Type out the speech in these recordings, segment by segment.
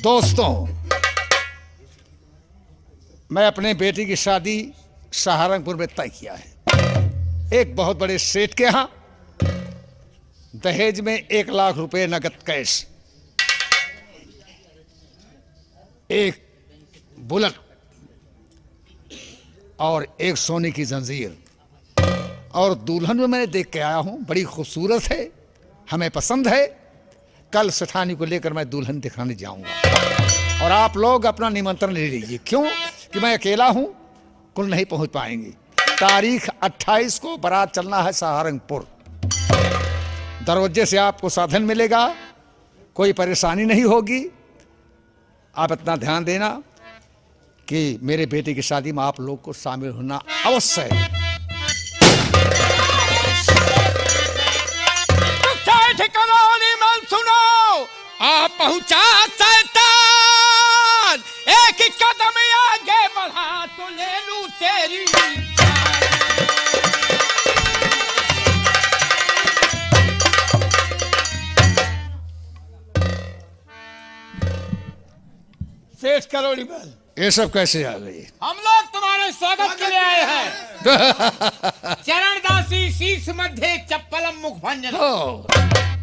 दोस्तों, मैं अपने बेटी की शादी सहारनपुर में तय किया है। एक बहुत बड़े सेठ के यहाँ दहेज में 1 लाख रुपए नगद कैश, एक बुलेट और एक सोने की जंजीर, और दुल्हन में मैंने देख के आया हूं, बड़ी खूबसूरत है, हमें पसंद है। कल सेठानी को लेकर मैं दुल्हन दिखाने जाऊंगा और आप लोग अपना निमंत्रण ले लीजिए। क्यों कि मैं अकेला हूं, कुल नहीं पहुंच पाएंगे। तारीख 28 को बारात चलना है सहारनपुर। दरवाजे से आपको साधन मिलेगा, कोई परेशानी नहीं होगी। आप इतना ध्यान देना कि मेरे बेटे की शादी में आप लोग को शामिल होना अवश्य है। सुनो, आप पहुंचा शैतान, एक कदम आगे बढ़ा तो ले लूं तेरी। सेठ करोड़ी बल, ये सब कैसे आ गई? हम लोग तुम्हारे स्वागत के लिए आए हैं। चरणदासी शीश मध्य चप्पलम मुख भंजन।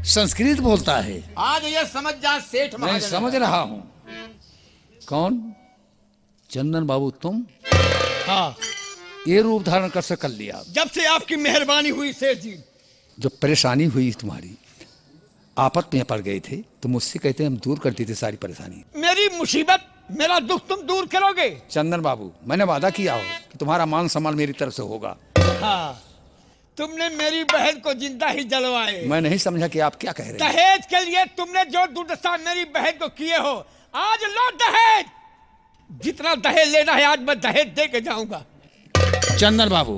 संस्कृत बोलता है। आज ये समझ जा सेठ मैं महाजन। समझ रहा हूं। कौन? चंदन बाबू तुम? हाँ, ये रूप धारण कर कर लिया। जब से आपकी मेहरबानी हुई सेठ जी। जो परेशानी हुई तुम्हारी, आपत में पड़ गए थे तो मुझसे कहते हम दूर करते थे सारी परेशानी। मेरी मुसीबत, मेरा दुख तुम दूर करोगे? चंदन बाबू, मैंने वादा किया हो कि तुम्हारा मान सम्मान मेरी तरफ से होगा। हाँ, तुमने मेरी बहन को जिंदा ही जलवाए। मैं नहीं समझा कि आप क्या कह रहे हैं। दहेज के लिए तुमने जो दुर्दशा मेरी बहन को किए हो, आज लो दहेज। जितना दहेज लेना है आज मैं दहेज दे के जाऊंगा। चंदन बाबू,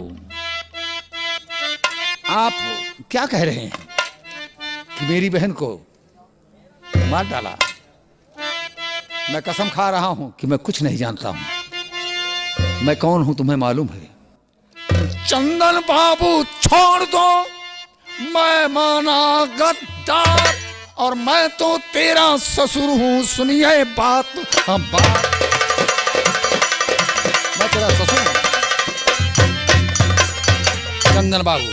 आप क्या कह रहे हैं कि मेरी बहन को मार डाला? मैं कसम खा रहा हूं कि मैं कुछ नहीं जानता हूं। मैं कौन हूं तुम्हें मालूम है? चंदन बाबू छोड़ दो, मैं माना गद्दार और मैं तो तेरा ससुर हूं। सुनिए बात, हाँ बात, मैं तेरा ससुर हूं। चंदन बाबू,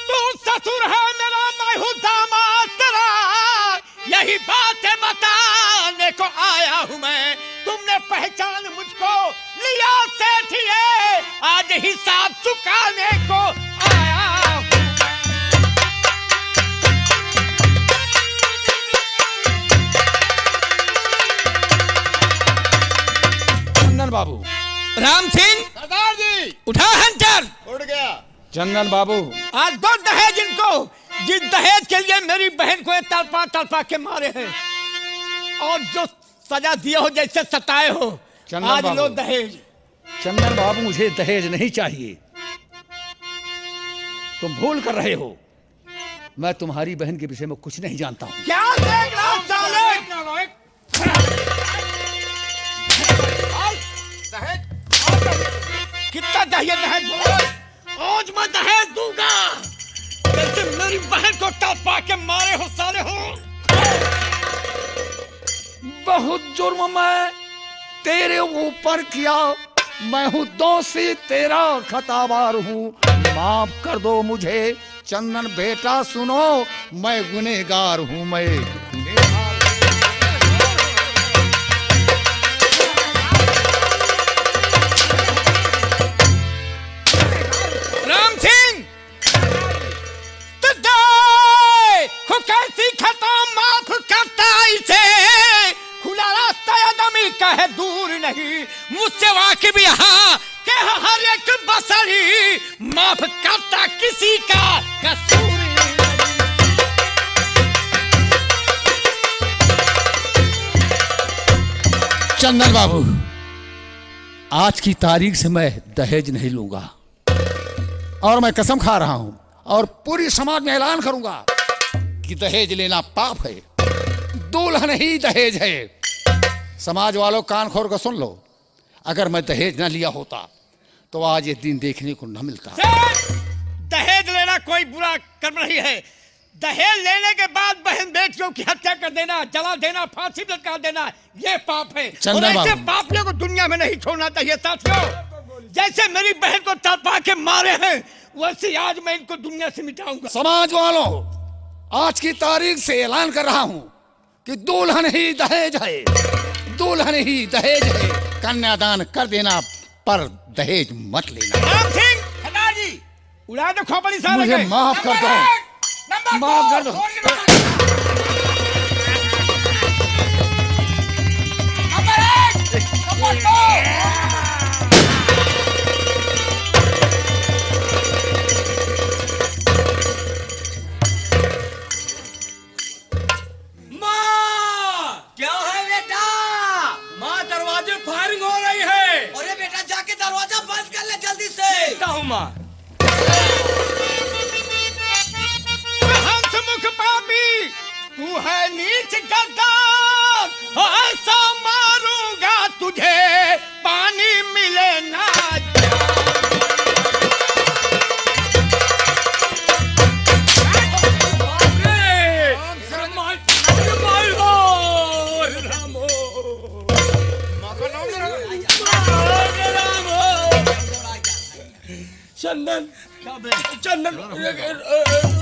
तू ससुर है मेरा, मैं हूँ दामाद तेरा। यही बातें बताने को आया हूँ मैं। तुमने पहचान मुझको लिया सेठिए, आज हिसाब चुकाने को आया हूँ। चंदन बाबू। राम सिंह सरदार जी, उठा हंटर। उड़ गया। चंदन बाबू, आज दो दहेज इनको, जिस दहेज के लिए मेरी बहन को तड़पा तड़पा के मारे हैं और जो सजा दिए हो, जैसे सताए हो, आज लो दहेज। चंदन बाबू, मुझे दहेज नहीं चाहिए। तुम भूल कर रहे हो। मैं तुम्हारी बहन के विषय में कुछ नहीं जानता हूं। क्या देख रहा हूं साले? कितना चाहिए दहेज? आज मैं दहेज दूंगा। जैसे मेरी बहन को तड़पा के मारे हो साले हो। बहुत जुर्म मैं तेरे ऊपर किया, मैं हूं दोषी, तेरा खतावार हूं, माफ कर दो मुझे। चंदन बेटा सुनो, मैं गुनहगार हूं, मैं राम सिंह, कैसी खता माफ करता इसे। खुला रास्ता आदमी का है, दूर नहीं। मुझसे वाकिफ यहाँ के हर एक बसरी माफ करता किसी का कसूर नहीं। चंदन बाबू, आज की तारीख से मैं दहेज नहीं लूंगा और मैं कसम खा रहा हूं और पूरी समाज में ऐलान करूंगा कि दहेज लेना पाप है। दुल्हन ही दहेज है। समाज वालों कान खोल कर सुन लो, अगर मैं दहेज न लिया होता तो आज ये दिन देखने को न मिलता। दहेज लेना कोई बुरा कर्म नहीं है। दहेज लेने के बाद बहन बेटियों की हत्या कर देना, जला देना, फांसी पर लटका देना, ये पाप है। और चंदन ऐसे बाबू। पापियों को दुनिया में नहीं छोड़ना चाहिए साथियों। जैसे मेरी बहन को तड़पा के मारे हैं, वैसे आज मैं इनको दुनिया से मिटाऊंगा। समाज वालों, आज की तारीख से ऐलान कर रहा हूं कि दुल्हन ही दहेज है, दुल्हन ही दहेज है। कन्यादान कर देना पर दहेज मत लेना। राम सिंह सरदार जी, उड़ा दो खोपड़ी साले मुझे के। माफ कर दो, माफ कर दो। माँ, क्या है बेटा? माँ, दरवाजे फायरिंग हो रही है। अरे बेटा जाके दरवाजा बंद कर ले जल्दी से। देखता हूँ माँ। हंसमुख पापी, तू है नीच गद्दार, ऐसा मारूंगा तुझे पानी मिले ना। चंदन, चंदन,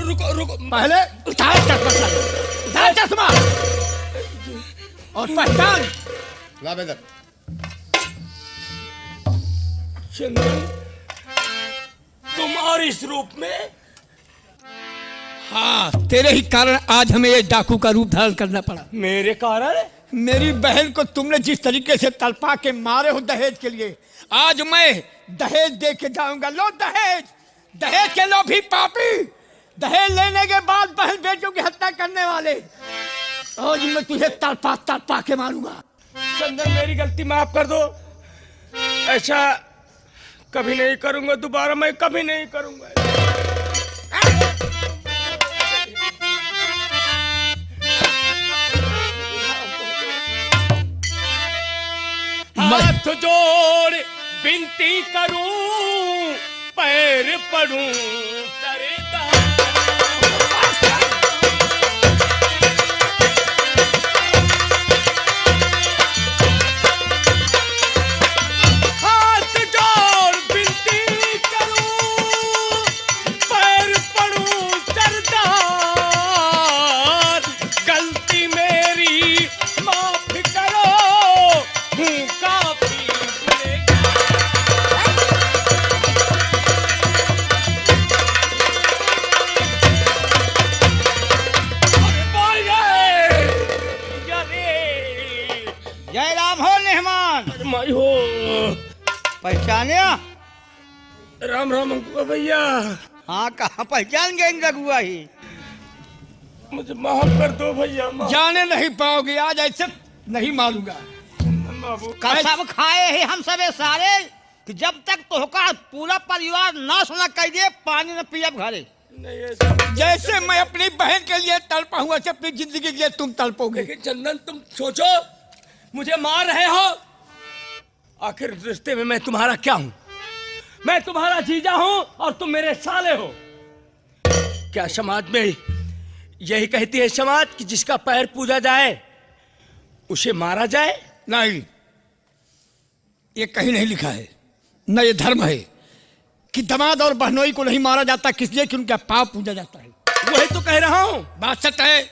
रुको रुको। पहले उतार चश्मा, उतार चश्मा और पहचान। चंदन, तुम और इस रूप में? हाँ, तेरे ही कारण आज हमें ये डाकू का रूप धारण करना पड़ा। मेरे कारण? मेरी बहन को तुमने जिस तरीके से तड़पा के मारे हो दहेज के लिए, आज मैं दहेज दे के जाऊंगा। लो दहेज, दहेज के लो भी पापी, दहेज लेने के बाद बहन बेटियों की हत्या करने वाले, आज मैं तुझे तड़पा तड़पा के मारूंगा। चंदन, मेरी गलती माफ कर दो। ऐसा कभी नहीं करूंगा दोबारा, मैं कभी नहीं करूंगा। हाथ जोड़ विनती करूं, पैर पड़ूं सरदार। हाथ जोड़ विनती करूं, पैर पड़ूं सरदार। गलती मेरी माफ करो, हूँ काफी गुनहगार। अरे बोल गए, अरे जय राम हो मेहमान, माई हो। पहचाने? राम राम अंकुआ भैया, हाँ, कहाँ पहचान गए इन रघुआ ही? मुझे माफ कर दो भैया, माफ। जाने नहीं पाओगे, आज ऐसे नहीं मारूंगा। बाबू, कसम खाए हैं हम सबे सारे कि जब तक तोहका पूरा परिवार नाश न कर दिए पानी न पियब घरे। नहीं ऐसा। जैसे मैं अपनी बहन के लिए तड़पा हूँ, ऐसे अपनी जिंदगी के लिए तुम तड़पोगे। लेकिन चंदन, तुम सोचो, मुझे मार रहे हो, आखिर रिश्ते में मैं तुम्हारा क्या हूं? मैं तुम्हारा जीजा हूं और तुम मेरे साले हो। क्या समाज में यही कहती है समाज कि जिसका पैर पूजा जाए उसे मारा जाए? नहीं, ये कहीं नहीं लिखा है, न ये धर्म है कि दामाद और बहनोई को नहीं मारा जाता, किस लिए कि उनका पाप पूजा जाता है। वही तो कह रहा हूं। बात सच है।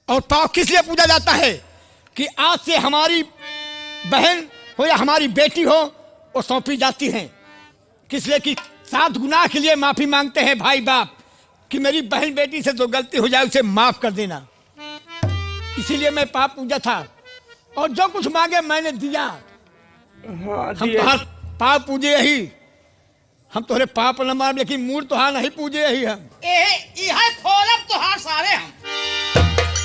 और पाप किस लिए पूजा जाता है कि आज से हमारी बहन हो या हमारी बेटी हो, वो सौंपी जाती हैं। किस लिए कि 7 गुनाह के लिए माफी मांगते हैं भाई बाप, कि मेरी बहन बेटी से जो गलती हो जाए उसे माफ कर देना। इसीलिए मैं पाप पूजा था और जो कुछ मांगे मैंने दिया। हाँ, हम तो पाप पूजे ही, हम तोहरे पाप न मार, लेकिन मूल तो नहीं पूजे ही हम। यह खोलब तो हार सारे हम।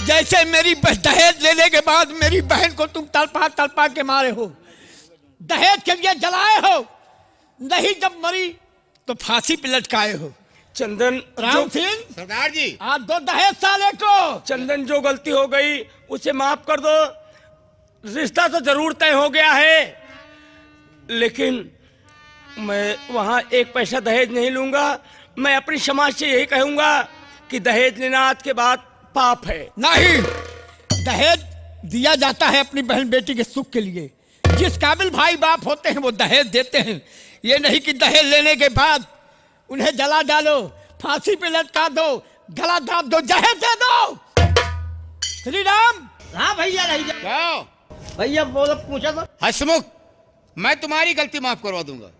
जैसे मेरी दहेज लेने के बाद मेरी बहन को तुम तड़पा तड़पा के मारे हो, दहेज के लिए जलाए हो, नहीं जब मरी तो फांसी पे लटकाए हो। चंदन, राम सिंह सरदार जी, आप दो दहेज साले को। चंदन, जो गलती हो गई उसे माफ कर दो। रिश्ता तो जरूर तय हो गया है, लेकिन मैं वहां 1 पैसा दहेज नहीं लूंगा। मैं अपनी समाज से यही कहूंगा कि दहेज लेना आज के बाद पाप है। नहीं, दहेज दिया जाता है अपनी बहन बेटी के सुख के लिए। जिस काबिल भाई बाप होते हैं वो दहेज देते हैं। ये नहीं कि दहेज लेने के बाद उन्हें जला डालो, फांसी पे लटका दो, गला दाब दो, जहेज दे दो। श्री राम। हाँ भैया रही जा। क्या भैया बोलो, पूछा तो। हसमुख, मैं तुम्हारी गलती माफ करवा दूंगा।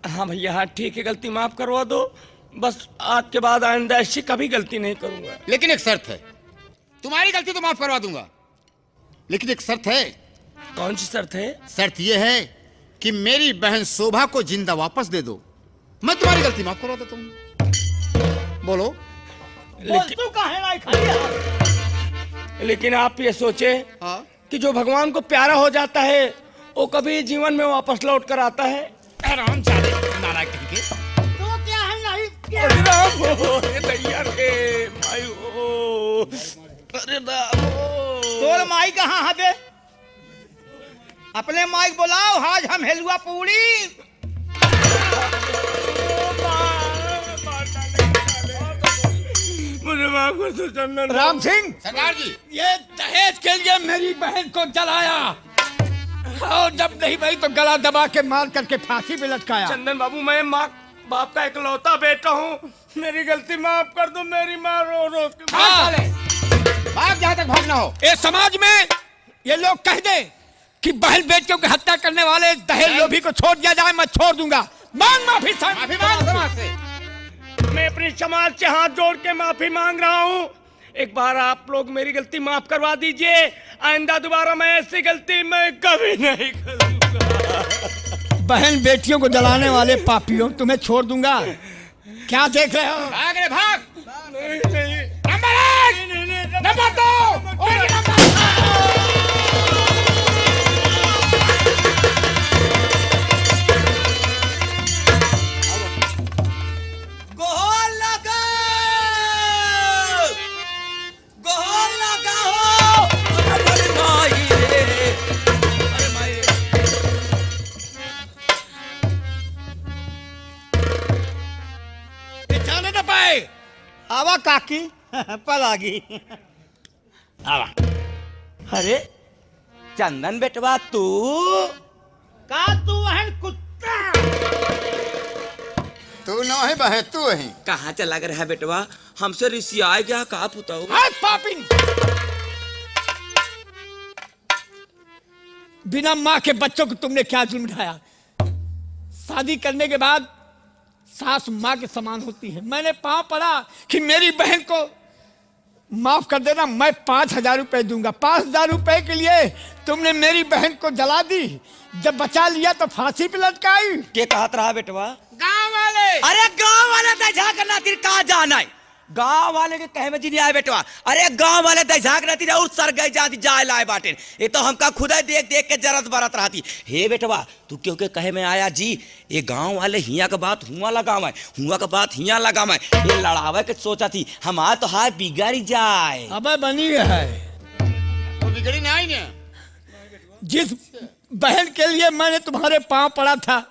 हाँ भैया, हाँ ठीक है, गलती माफ करवा दो। बस आज के बाद आइंदा ऐसी कभी गलती नहीं करूंगा। लेकिन एक शर्त है। तुम्हारी गलती तो माफ करवा दूंगा, लेकिन एक शर्त है। कौन सी शर्त है? शर्त यह है कि मेरी बहन शोभा को जिंदा वापस दे दो, मैं तुम्हारी गलती माफ करवा देता हूं। बोलो। बोल तू काहे नहीं खाली? लेकिन आप ये सोचे हाँ। कि जो भगवान को प्यारा हो जाता है वो कभी जीवन में वापस लौट कर आता है। आराम चाले नारायण कहीं के। तो क्या है नहीं क्या? अरे राम हो, अरे दैया रे, माई हो, अरे राम हो। तोर माई कहाँ है बे? अपने माई बुलाओ, आज हम हेलुआ पूरी। मुझे माफ कर दो चंदन। राम सिंह, सरदार जी, ये दहेज के लिए मेरी बहन को जलाया और जब नहीं भाई तो गला दबा के मार करके फांसी पे लटकाया। चंदन बाबू, मैं माँ बाप का इकलौता बेटा हूँ, मेरी गलती माफ कर दो। मेरी माँ रो रो के हाँ। भाग जहां तक भागना हो। ये समाज में ये लोग कह दे कि बहन बेटियों की हत्या करने वाले दहेज लोभी को छोड़ दिया जाए, मैं छोड़ दूंगा। मांग माफी। माफी मांगो समाज से। मैं अपनी समाज से हाथ जोड़ के माफी मांग रहा हूँ। एक बार आप लोग मेरी गलती माफ करवा दीजिए। आइंदा दोबारा मैं ऐसी गलती मैं कभी नहीं करूँगा। बहन बेटियों को जलाने वाले पापियों, तुम्हें छोड़ दूंगा। क्या देख रहे हो? भाग रे भाग। नहीं। नंबर 1, नंबर 2 और नंबर 3। गोहर लगा, गोहर लगा हो। अरे माई रे, अरे माई रे। ये जाने न पाए। आवा काकी पल आ गई। आवा। अरे चंदन बेटवा, तू का तू है कुत्ता? तू न है बहे, तू है। कहाँ चला गया है बेटवा? हमसे रिसिया गया, कहा पुताऊ? हाय पापिन, बिना माँ के बच्चों को तुमने क्या जुल्म ढाया? शादी करने के बाद सास माँ के समान होती है। मैंने पांव पड़ा कि मेरी बहन को माफ कर देना, मैं 5,000 रुपए दूंगा। 5,000 रुपए के लिए तुमने मेरी बहन को जला दी, जब बचा लिया तो फांसी पे लटकाई। के कहत रहा बेटवा? गांव वाले। अरे गांव वाले दझा करना तीर कहाँ जाना है? गांव वाले के कहे में जी नहीं आए बेटवा। अरे गांव वाले दझा करना तीर और सर गए जाती जाए लाए बाटे। ये तो हमका खुद ही देख देख के जरत बरत रहती। हे बेटवा, तू क्यों के कहे में आया जी? ये गांव वाले हिया का बात हुआ लगाव है, हुआ का बात हिया लगाव है। ये लड़ावे के सोचा थी हमारा तो हाथ बिगड़ जाए। अब बनी है तो बिगड़ी नहीं ना। जिस बहन के लिए मैंने तुम्हारे पांव पड़ा था,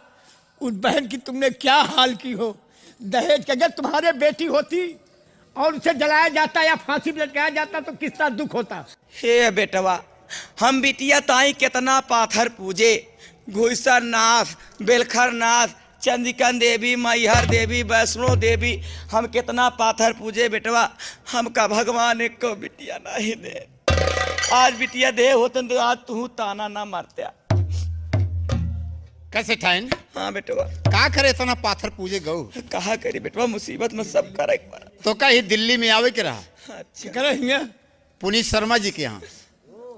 उस बहन की तुमने क्या हाल की हो। दहेज के अगर तुम्हारे बेटी होती और उसे जलाया जाता या फांसी पे लटकाया जाता तो कितना दुख होता। हे बेटवा, हम बिटिया ताई कितना पाथर पूजे, घुसर नाथ, बेलखर नाथ, चंदिकन देवी, मैहर देवी, वैष्णो देवी, हम कितना पाथर पूजे बेटवा। हमका भगवान एक को बिटिया नहीं दे। आज बिटिया दे होतन तो आज तू ताना ना मारते। कैसे ठाइन? हाँ बेटवा। का करे इतना पाथर पूजे गऊ? कहा करी बेटवा, मुसीबत में सब करे एक बार। तो का ही दिल्ली में आवे के रहा? अच्छा। करे हिया पुनीत शर्मा जी के यहाँ,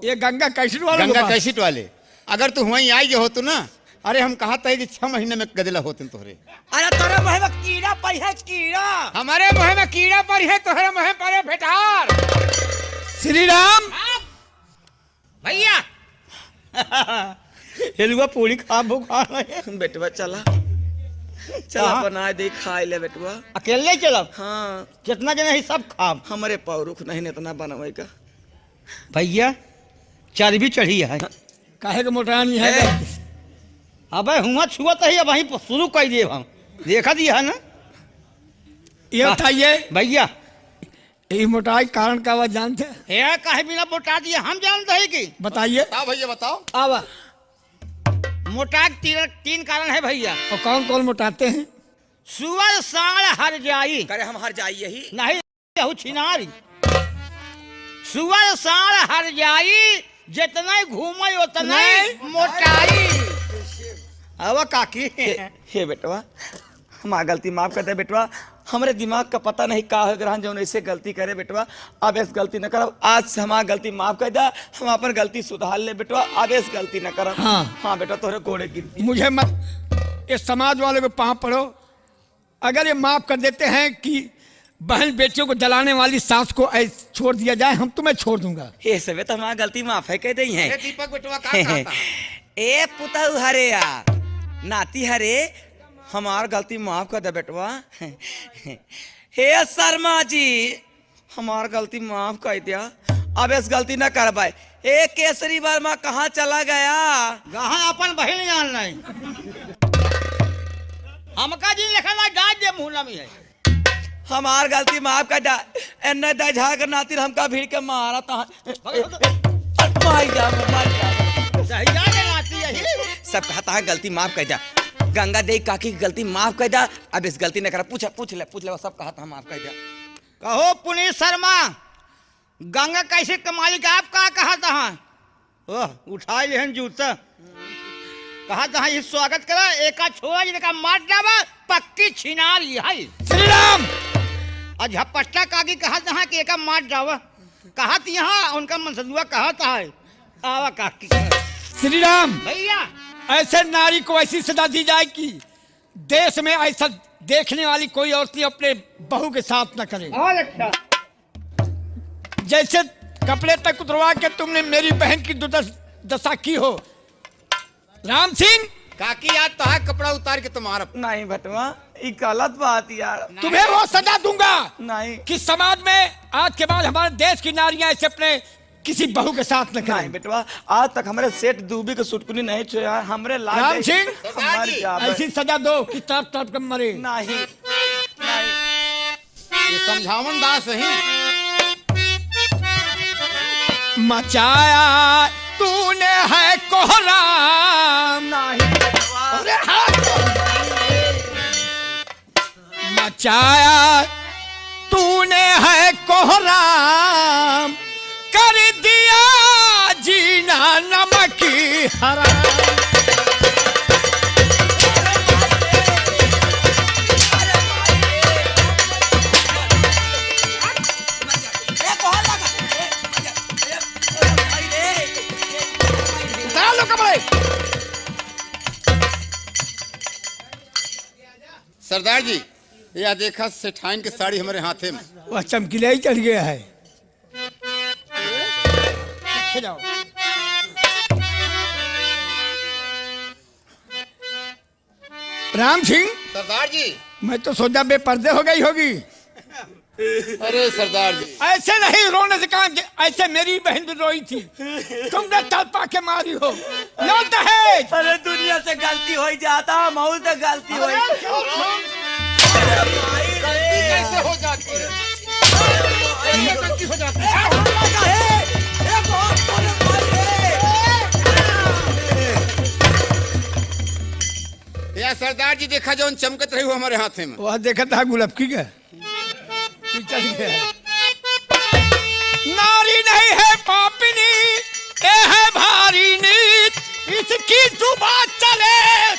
ये गंगा कैसेट वाले गंगा कैसेट वाले। अगर तू वहीं आई हो तो ना, अरे हम कहा था कि 6 महीने में गदला होते तोहरे। अरे तोरे मुँह में कीड़ा पड़ी है, कीड़ा। हमारे मुँह में कीड़ा पर है, तोहरे मुँह पर है फेटार। श्री राम भैया हेलुआ पूरी खा भूखा रहे। बेटवा चला चला बना दे खाए ले बेटवा। अकेले चलब? हाँ, कितना के नहीं सब खाब। हमारे पौरुख नहीं इतना बनवे का। भैया चर्बी चढ़ी है। काहे के मोटानी है? अबे हुआ छुआ तो ही वहीं शुरू कर दिए हम। देखा दिया है ना? ये बताइए भैया ये मोटाई कारण का आवाज जानते हैं? हे काहे बिना मोटा दिए हम जानते हैं कि बताइए। बताओ भैया बताओ। आवा। मोटा तीन कारण है भैया। और कौन कौन मोटाते हैं? सुअर साढ़ हर जाई, करे हम हर जाई यही नहीं यहू छिनारी। सुअर साढ़ हर जाई, जितना घूमे उतना मोटाई। अब काकी हे बेटवा, हमारा गलती माफ कर दे बेटवा। हमारे दिमाग का पता नहीं का है ग्रहण जो ऐसे गलती करे बेटवा। अब ऐसे गलती न करब। आज से हमारा गलती माफ कर दे। हम अपन गलती सुधार ले बेटवा। अब ऐसे गलती न करब। हाँ बेटा तोरे घोड़े गिनती। मुझे मत, ये समाज वालों के पाँव पड़ो। अगर ये माफ कर देते हैं कि बहन बेटियों को जलाने वाली सास को ऐसे छोड़ दिया जाए, हम तुम्हें छोड़ दूंगा। ये सब तो हमारा गलती माफ है कह दई है। दीपक बेटवा का कहता है? ए पुतहु हरे या नाती हरे, हमार गलती माफ कर दे बेटवा। हे शर्मा जी, हमार गलती माफ कर दिया। अब इस गलती न कर पाए। ए केसरी वर्मा कहाँ चला गया? गहन अपन बहिन जान नहीं। हमका जी लिखना डाल दे मुहला में है। हमार गलती माफ कर दे। एने दे झाकर नाती हमका भीड़ के मारा था। मार जा। सही जाने लाती यही। सब कहता है गलती माफ कर जा। गंगा देवी काकी की गलती माफ कर जा। अब इस गलती न कर। पूछ ले वो सब कहता है माफ कर जा। कहो पुनीत शर्मा, गंगा कैसे कमाई का आप का कहा था? ओह उठा लेहन जूता। कहा था ये स्वागत करा, एका छोरा जिनका मार डावा पक्की छिना ली है। श्री राम। और झपट्टा काकी कहा था कि एका मार डावा। कहा थी यहाँ उनका मनसदुआ कहा था। आवा काकी। श्री राम। भैया ऐसे नारी को ऐसी सजा दी जाए कि देश में ऐसा देखने वाली कोई औरत अपने बहू के साथ न करे। और अच्छा जैसे कपड़े तक उतरवा के तुमने मेरी बहन की दुर्दशा की हो। राम सिंह, काकी आज तो है कपड़ा उतार के तुम्हारा। नहीं बटवा, ये गलत बात यार। तुम्हें वो सजा दूंगा नहीं कि समाज में आज के बाद हमारे देश की नारियां ऐसे अपने किसी बहू के साथ न नहीं करें। बेटवा, आज तक हमारे सेठ दूबी के सुटकुनी नहीं छोया। हमरे लाल राम सिंह, हमारी जाब- ऐसी सजा दो कि तरफ तरफ कर मरे। नहीं ये समझावन दास ही। मचाया तूने है कोहराम, नहीं बेटवा। मचाया तूने है कोहराम, कर दिया जीना नमकी हराम। उतार लो कपड़े। सरदार जी, यह देखा सेठाइन की साड़ी हमारे हाथे में। वह चमकीला ही चढ़ गया है। पीछे जाओ। राम सिंह, सरदार जी। मैं तो सोचा बेपर्दे हो गई होगी। अरे सरदार जी, ऐसे नहीं रोने से काम, ऐसे मेरी बहन भी रोई थी, तुमने तड़पा के मारी हो। लो दहेज। अरे दुनिया से गलती हो जाता, मऊ से गलती हो। गलती कैसे हो जाती है? कैसे गलती हो जाती है? या सरदार जी देखा जो चमकत रही हो हमारे हाथे में। वह देखा था गुलाबकी का चढ़ गया है। नारी नहीं है पापिनी, ये है भारी नीत, इसकी जुबा चले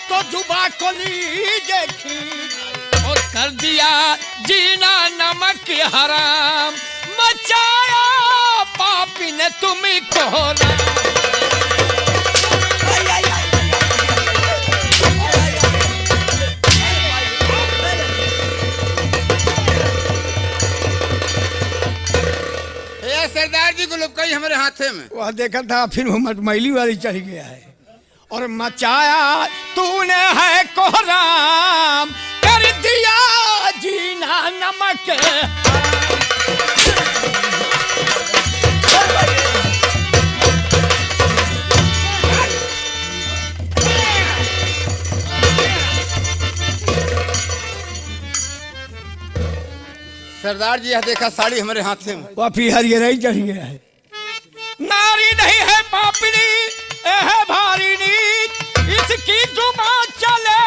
तो जुबा को लीजिए खींच, और कर दिया जीना नमक हराम, मचाया पापी ने तुम्ही कोहराम। सरदार जी को लुकाई हमारे हाथे में। वह देखा था, फिर वो मटमैली वाली चढ़ गया है। और मचाया तूने है कोहराम, कर दिया जीना नमक। सरदार जी यह देखा साड़ी हमारे हाथ से वापी हरियर ही चढ़ गया है। नारी नहीं है पापड़ी ए है भारी नीच, इसकी जुबान चले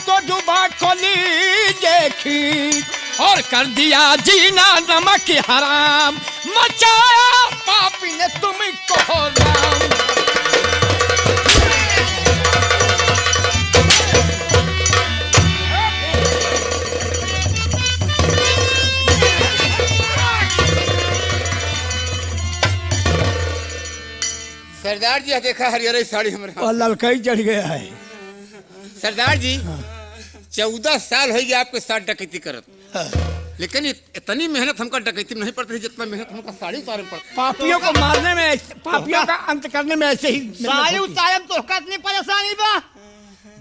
तो जुबान को लीजिए खींच, और कर दिया जीना नमक हराम, मचाया पापी ने तुमको राम। सरदार जी यह देखा हरियर साड़ी हमारे हाथ। और ललका ही चढ़ गया है। सरदार जी 14 साल हो गया आपके साथ डकैती करत, लेकिन इतनी मेहनत हमका डकैती में नहीं पड़ती जितना मेहनत हमका साड़ी उतारने में पड़ती। पापियों को मारने में, पापियों का अंत करने में ऐसे ही साड़ी उतारे तो कितनी परेशानी बा।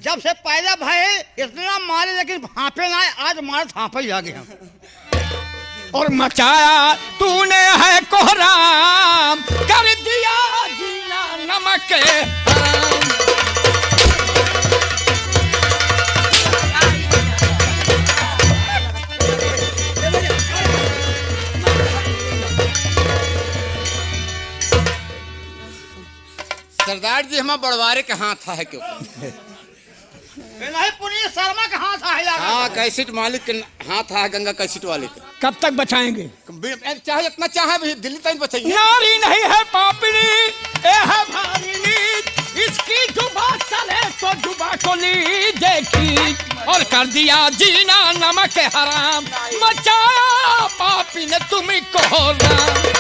जब से पैदा भय इतना मारे लेकिन भापे ना, आज मारे भापे ही आ गया। और मचाया तूने है कोहराम, कर दिया जीना नमक हराम। सरदार जी हमारा बड़वारे के हाथ है क्यों? नहीं पुनीत शर्मा का हाथ आ गया। हाँ कैसेट मालिक के हाथ है, गंगा कैसेट वाले के। कब तक बचाएंगे? चाहे जितना चाहे भी दिल्ली तक बचाइए। नारी नहीं है पापड़ी ए है भारी नीच, इसकी जुबान चले तो जुबान को लीजिए खींच, और कर दिया जीना नमक हराम, मचाया पापी ने तुमको राम।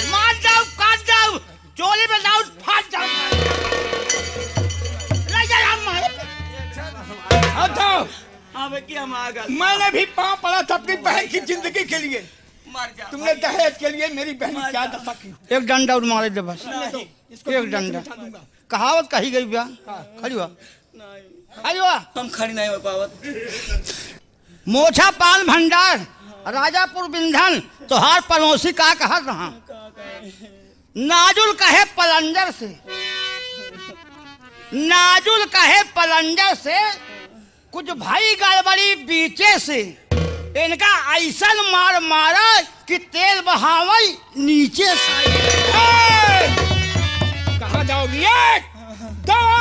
मार जाओ, काट जाओ, चोली में जाओ, फाट जाओ। हटाओ। अब क्या मांगा? मैंने भी पाँव पड़ा था अपनी बहन की जिंदगी के लिए, मर जा। तुमने दहेज के लिए मेरी बहन की क्या दशा की। एक डंडा और मारे दे बस, इसको एक डंडा। कहावत कही गई बा। खड़ी हुआ, खड़ी हुआ। हम खड़ी नहीं हो पावत। मोछा पान भंडार राजापुर बिंधन तोहार पड़ोसी का कहा रहा, नाजुल कहे पलंजर से, नाजुल कहे पलंजर से, कुछ भाई गड़बड़ी बीचे से, इनका ऐसा मार मारा कि तेल बहावई नीचे से। कहाँ जाओगी? दवा